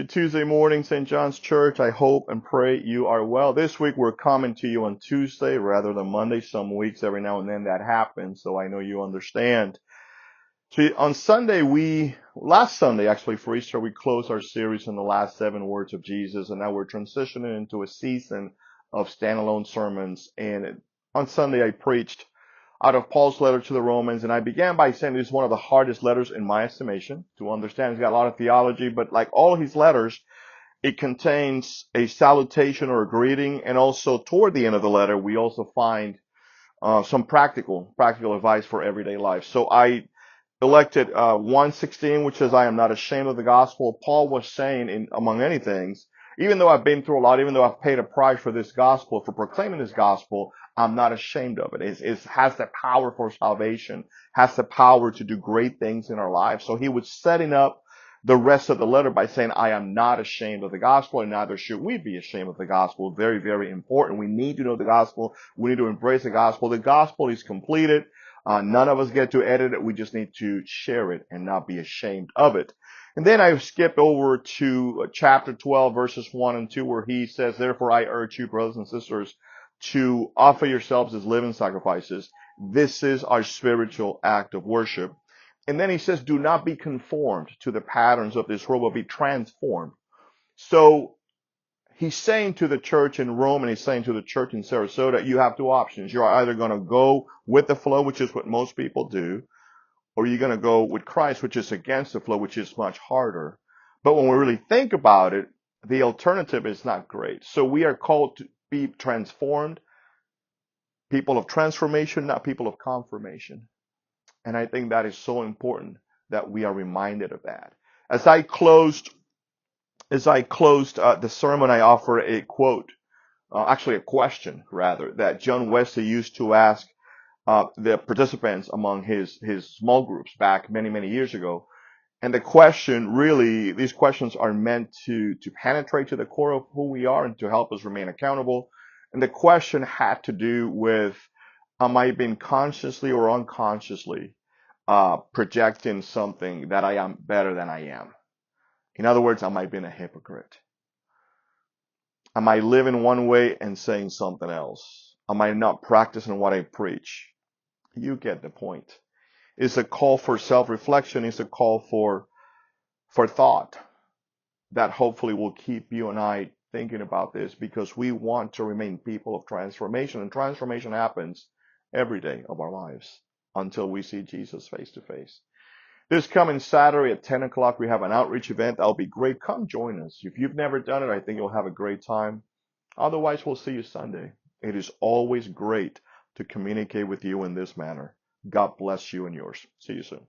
Good Tuesday morning, St. John's Church. I hope and pray you are well. This week we're coming to you on Tuesday rather than Monday. Some weeks every now and then that happens, so I know you understand. So on last Sunday actually for Easter, we closed our series on the last 7 words of Jesus, and now we're transitioning into a season of standalone sermons. And on Sunday I preached out of Paul's letter to the Romans, and I began by saying this is one of the hardest letters in my estimation to understand. He's got a lot of theology, but like all his letters, it contains a salutation or a greeting, and also toward the end of the letter, we also find some practical advice for everyday life. So I elected 1:16, which says, "I am not ashamed of the gospel." Paul was saying, among many things, even though I've been through a lot, even though I've paid a price for this gospel, for proclaiming this gospel, I'm not ashamed of it. It has the power for salvation, has the power to do great things in our lives. So he was setting up the rest of the letter by saying, I am not ashamed of the gospel, and neither should we be ashamed of the gospel. Very, very important. We need to know the gospel. We need to embrace the gospel. The gospel is completed. None of us get to edit it. We just need to share it and not be ashamed of it. And then I skipped over to chapter 12, verses 1 and 2, where he says, "Therefore I urge you, brothers and sisters, to offer yourselves as living sacrifices. This is our spiritual act of worship." And then he says, "Do not be conformed to the patterns of this world, but be transformed." So he's saying to the church in Rome, and he's saying to the church in Sarasota, you have 2 options. You're either going to go with the flow, which is what most people do, or you're going to go with Christ, which is against the flow, which is much harder. But when we really think about it, the alternative is not great. So we are called to be transformed, people of transformation, not people of confirmation. And I think that is so important that we are reminded of that. As I closed the sermon, I offer a quote, actually a question rather, that John Wesley used to ask the participants among his small groups back many, many years ago. And the question really, these questions are meant to penetrate to the core of who we are and to help us remain accountable. And the question had to do with, am I being consciously or unconsciously projecting something that I am better than I am? In other words, am I being a hypocrite? Am I living one way and saying something else? Am I not practicing what I preach? You get the point. It's a call for self-reflection. It's a call for thought that hopefully will keep you and I thinking about this, because we want to remain people of transformation, and transformation happens every day of our lives until we see Jesus face to face. This coming Saturday at 10 o'clock, we have an outreach event. That'll be great. Come join us. If you've never done it, I think you'll have a great time. Otherwise, we'll see you Sunday. It is always great to communicate with you in this manner. God bless you and yours. See you soon.